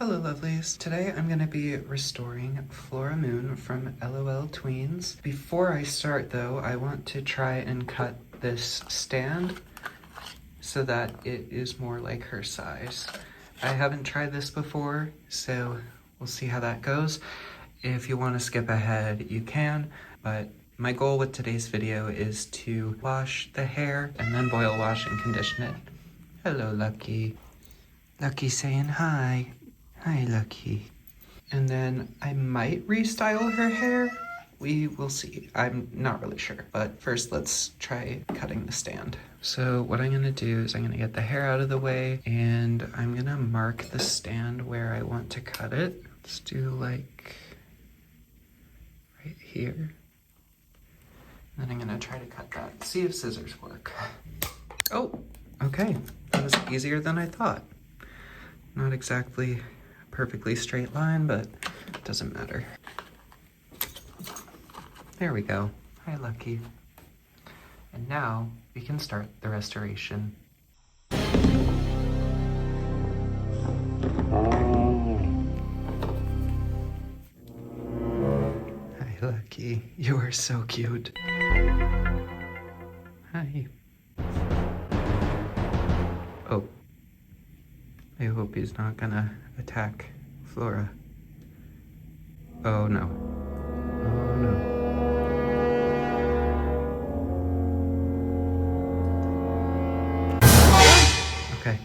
Hello lovelies. Today I'm going to be restoring Flora Moon from L.O.L Tweens. Before I start though, I want to try and cut this stand so that it is more like her size. I haven't tried this before, so we'll see how that goes. If you want to skip ahead, you can, but my goal with today's video is to wash the hair and then boil wash and condition it. Hello Lucky. Lucky saying hi. Hi, Lucky. And then I might restyle her hair. We will see. I'm not really sure. But first, let's try cutting the stand. So what I'm gonna do is I'm gonna get the hair out of the way and I'm gonna mark the stand where I want to cut it. Let's do like right here. And then I'm gonna try to cut that. See if scissors work. Oh, okay. That was easier than I thought. Not exactly perfectly straight line, but it doesn't matter. There we go. Hi, Lucky. And now we can start the restoration. Hi, Lucky. You are so cute. Hi. Oh. I hope he's not gonna attack Flora. Oh no. Oh no. Okay.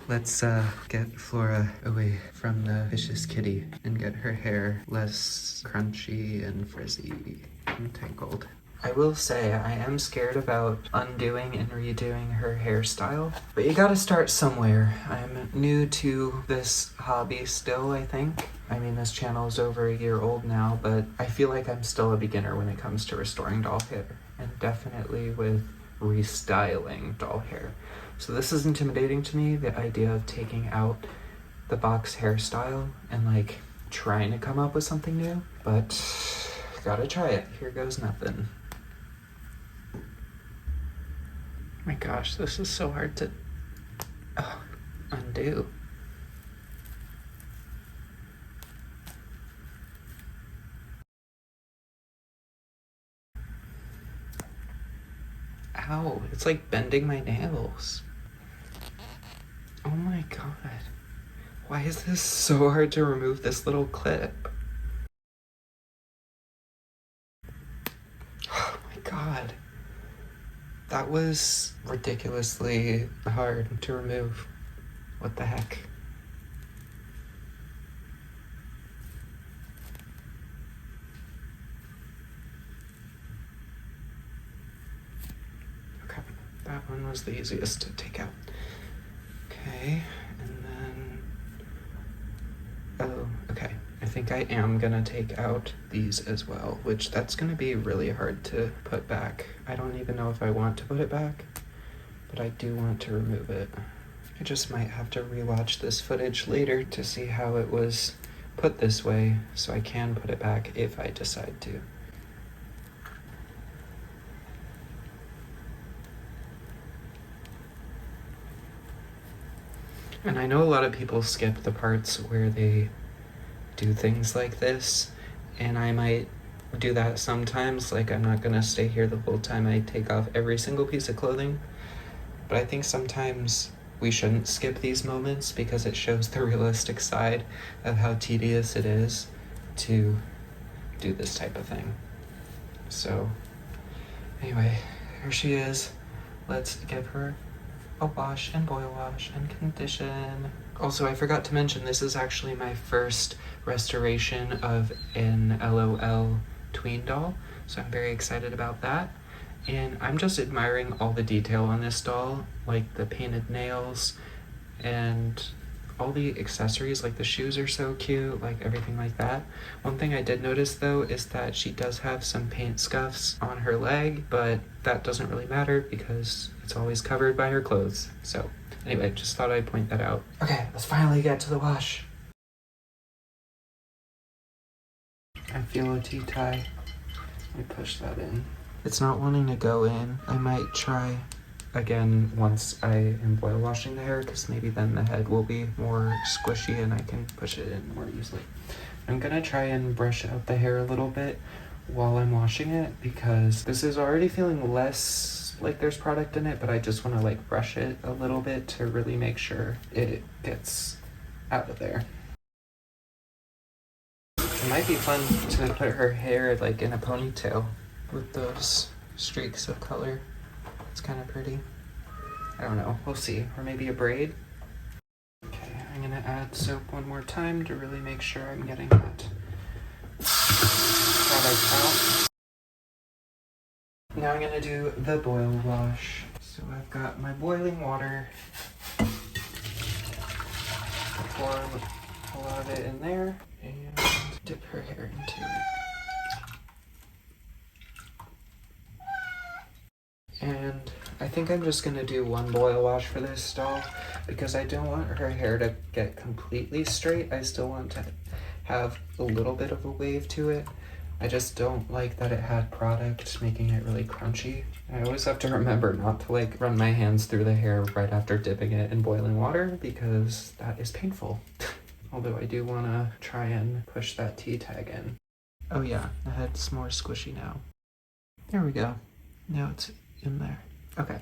Let's get Flora away from the vicious kitty and get her hair less crunchy and frizzy and tangled. I will say I am scared about undoing and redoing her hairstyle, but you gotta start somewhere. I'm new to this hobby still, I think. I mean, this channel is over a year old now, but I feel like I'm still a beginner when it comes to restoring doll hair, and definitely with restyling doll hair. So this is intimidating to me, the idea of taking out the box hairstyle and like trying to come up with something new, but gotta try it. Here goes nothing. My gosh, this is so hard to undo. Ow, it's like bending my nails. Oh my god. Why is this so hard to remove this little clip? Oh my god. That was ridiculously hard to remove. What the heck? Okay, that one was the easiest to take out. Okay, and then, oh, okay. I think I am gonna take out these as well, which that's gonna be really hard to put back. I don't even know if I want to put it back, but I do want to remove it. I just might have to rewatch this footage later to see how it was put this way, so I can put it back if I decide to. And I know a lot of people skip the parts where they do things like this, and I might do that sometimes. Like, I'm not gonna stay here the whole time I take off every single piece of clothing, but I think sometimes we shouldn't skip these moments because it shows the realistic side of how tedious it is to do this type of thing. So anyway, here she is. Let's give her a wash and boil wash and condition. Also, I forgot to mention, this is actually my first restoration of an L.O.L tween doll, so I'm very excited about that. And I'm just admiring all the detail on this doll, like the painted nails and all the accessories, like the shoes are so cute, like everything like that. One thing I did notice though is that she does have some paint scuffs on her leg, but that doesn't really matter because it's always covered by her clothes. So anyway, just thought I'd point that out. Okay, let's finally get to the wash. I feel a tea tie. Let me push that in. It's not wanting to go in. I might try again once I am boil washing the hair, because maybe then the head will be more squishy and I can push it in more easily. I'm gonna try and brush out the hair a little bit while I'm washing it, because this is already feeling less like there's product in it, but I just want to like brush it a little bit to really make sure it gets out of there. It might be fun to put her hair like in a ponytail with those streaks of color. It's kind of pretty. I don't know, we'll see. Or maybe a braid. Okay, I'm gonna add soap one more time to really make sure I'm getting that product out. Now I'm gonna do the boil wash. So I've got my boiling water. Pour a lot of it in there and dip her hair into it. And I think I'm just gonna do one boil wash for this doll because I don't want her hair to get completely straight. I still want to have a little bit of a wave to it. I just don't like that it had product making it really crunchy. I always have to remember not to like run my hands through the hair right after dipping it in boiling water because that is painful. Although I do want to try and push that T-tag in. Oh yeah, the head's more squishy now. There we go. Now it's in there. Okay.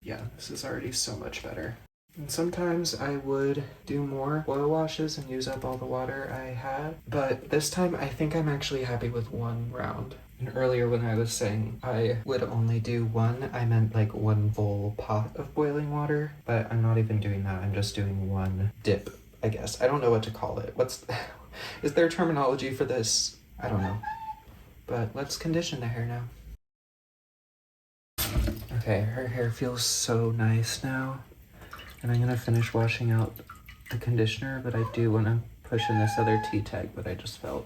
Yeah, this is already so much better. And sometimes I would do more oil washes and use up all the water I had, but this time I think I'm actually happy with one round. And earlier when I was saying I would only do one, I meant like one full pot of boiling water, but I'm not even doing that. I'm just doing one dip, I guess. I don't know what to call it. Is there terminology for this? I don't know. But let's condition the hair now. Okay, her hair feels so nice now. And I'm gonna finish washing out the conditioner, but I do wanna push in this other T-tag that I just felt.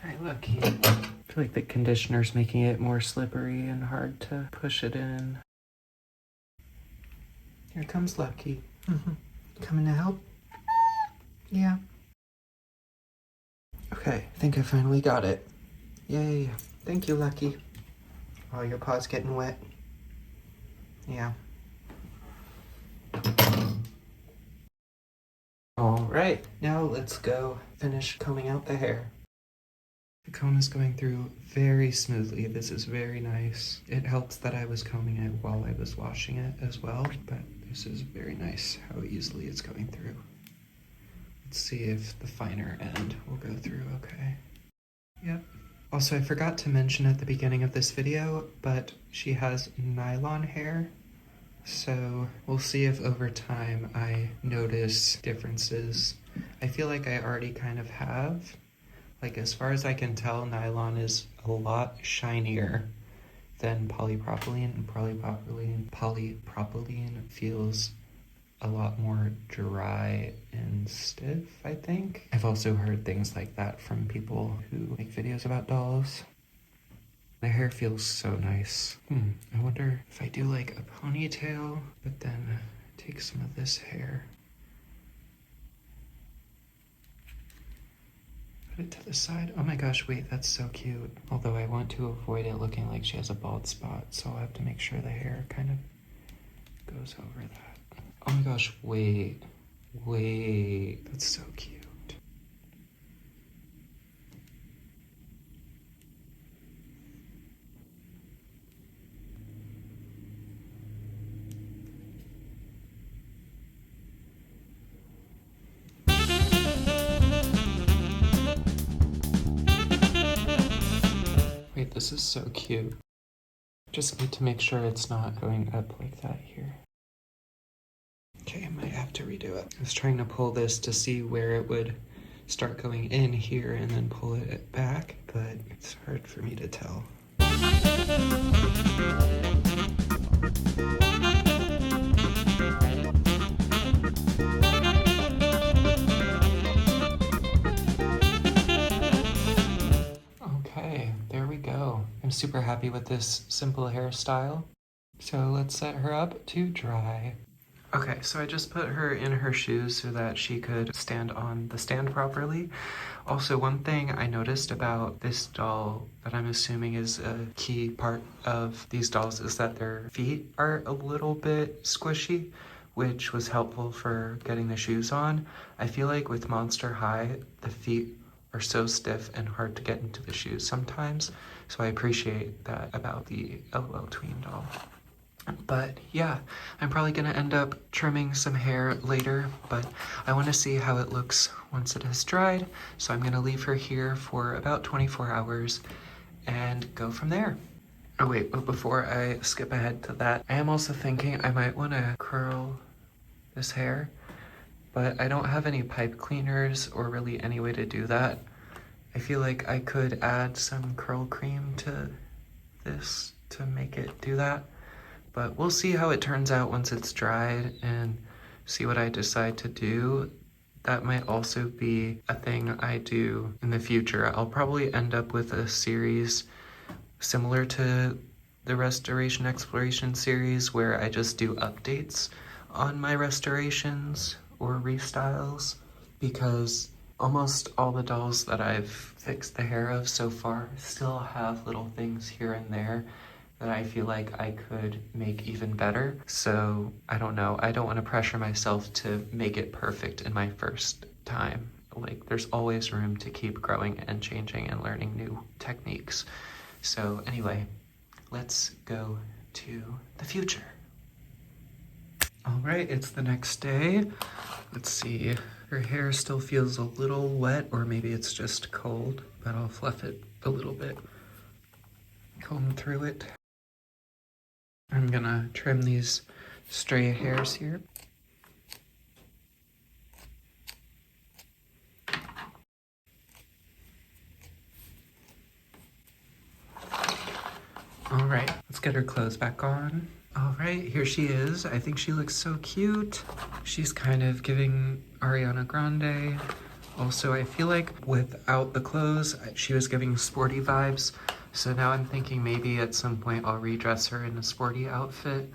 Alright, look. I feel like the conditioner's making it more slippery and hard to push it in. Here comes Lucky. Coming to help? Yeah. Okay, I think I finally got it. Yay. Thank you, Lucky. Oh, your paw's getting wet. Yeah. All right, now let's go finish combing out the hair. The comb is going through very smoothly. This is very nice. It helps that I was combing it while I was washing it as well, but this is very nice how easily it's going through. Let's see if the finer end will go through okay. Yep. Also, I forgot to mention at the beginning of this video, but she has nylon hair. So we'll see if over time I notice differences. I feel like I already kind of have. Like as far as I can tell, nylon is a lot shinier than polypropylene, and polypropylene feels a lot more dry and stiff, I think. I've also heard things like that from people who make videos about dolls. The hair feels so nice. I wonder if I do like a ponytail, but then take some of this hair. Put it to the side. Oh my gosh, wait, that's so cute. Although I want to avoid it looking like she has a bald spot, so I'll have to make sure the hair kind of goes over that. Oh my gosh, wait, that's so cute. Wait, this is so cute. Just need to make sure it's not going up like that here. Okay, I might have to redo it. I was trying to pull this to see where it would start going in here and then pull it back, but it's hard for me to tell. Okay, there we go. I'm super happy with this simple hairstyle. So let's set her up to dry. Okay, so I just put her in her shoes so that she could stand on the stand properly. Also, one thing I noticed about this doll that I'm assuming is a key part of these dolls is that their feet are a little bit squishy, which was helpful for getting the shoes on. I feel like with Monster High, the feet are so stiff and hard to get into the shoes sometimes, so I appreciate that about the L.O.L Tween doll. But yeah, I'm probably gonna end up trimming some hair later, but I wanna see how it looks once it has dried. So I'm gonna leave her here for about 24 hours and go from there. Oh wait, but before I skip ahead to that, I am also thinking I might wanna curl this hair, but I don't have any pipe cleaners or really any way to do that. I feel like I could add some curl cream to this to make it do that. But we'll see how it turns out once it's dried and see what I decide to do. That might also be a thing I do in the future. I'll probably end up with a series similar to the Restoration Exploration series where I just do updates on my restorations or restyles, because almost all the dolls that I've fixed the hair of so far still have little things here and there that I feel like I could make even better. So I don't know. I don't want to pressure myself to make it perfect in my first time. Like, there's always room to keep growing and changing and learning new techniques. So anyway, let's go to the future. All right, it's the next day. Let's see. Her hair still feels a little wet, or maybe it's just cold, but I'll fluff it a little bit. Comb through it. I'm gonna trim these stray hairs here. All right, let's get her clothes back on. All right, here she is. I think she looks so cute. She's kind of giving Ariana Grande. Also, I feel like without the clothes, she was giving sporty vibes. So now I'm thinking maybe at some point I'll redress her in a sporty outfit.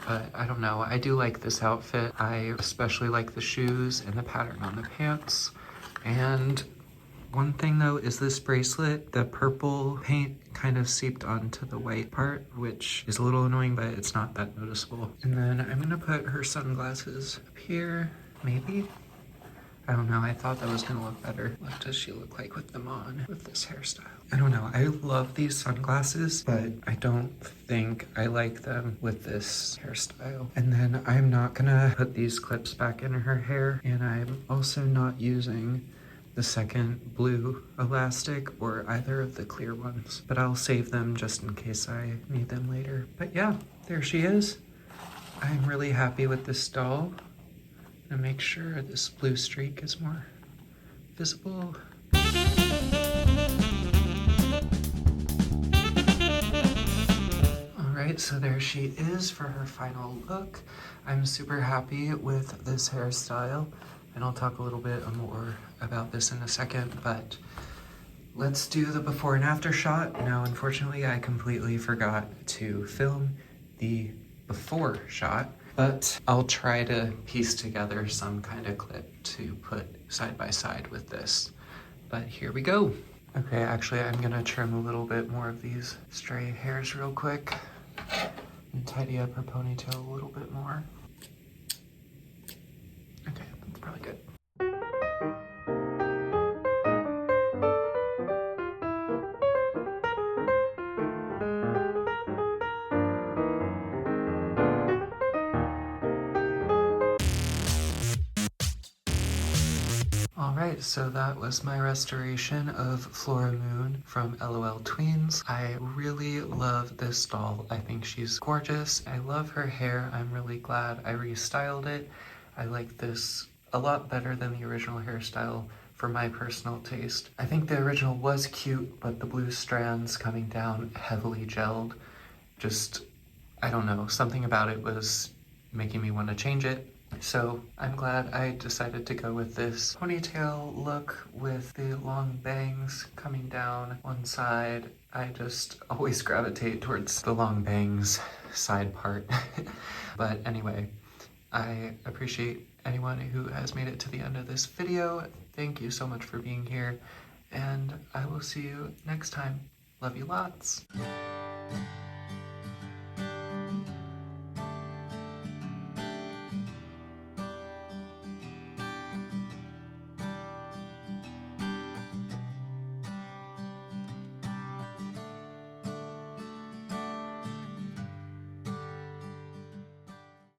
But I don't know, I do like this outfit. I especially like the shoes and the pattern on the pants. And one thing though is this bracelet. The purple paint kind of seeped onto the white part, which is a little annoying, but it's not that noticeable. And then I'm gonna put her sunglasses up here, maybe? I don't know, I thought that was gonna look better. What does she look like with them on, with this hairstyle? I don't know, I love these sunglasses, but I don't think I like them with this hairstyle. And then I'm not gonna put these clips back in her hair, and I'm also not using the second blue elastic or either of the clear ones, but I'll save them just in case I need them later. But yeah, there she is. I'm really happy with this doll. I'm gonna make sure this blue streak is more visible. All right, so there she is for her final look. I'm super happy with this hairstyle, and I'll talk a little bit more about this in a second, but let's do the before and after shot. Now, unfortunately, I completely forgot to film the before shot, but I'll try to piece together some kind of clip to put side by side with this. But here we go. Okay, actually, I'm gonna trim a little bit more of these stray hairs real quick and tidy up her ponytail a little bit more. Okay, that's probably good. Alright, so that was my restoration of Flora Moon from L.O.L Tweens. I really love this doll. I think she's gorgeous. I love her hair. I'm really glad I restyled it. I like this a lot better than the original hairstyle for my personal taste. I think the original was cute, but the blue strands coming down heavily gelled. Just, I don't know, something about it was making me want to change it. So I'm glad I decided to go with this ponytail look with the long bangs coming down one side. I just always gravitate towards the long bangs side part. But anyway, I appreciate anyone who has made it to the end of this video. Thank you so much for being here, and I will see you next time. Love you lots.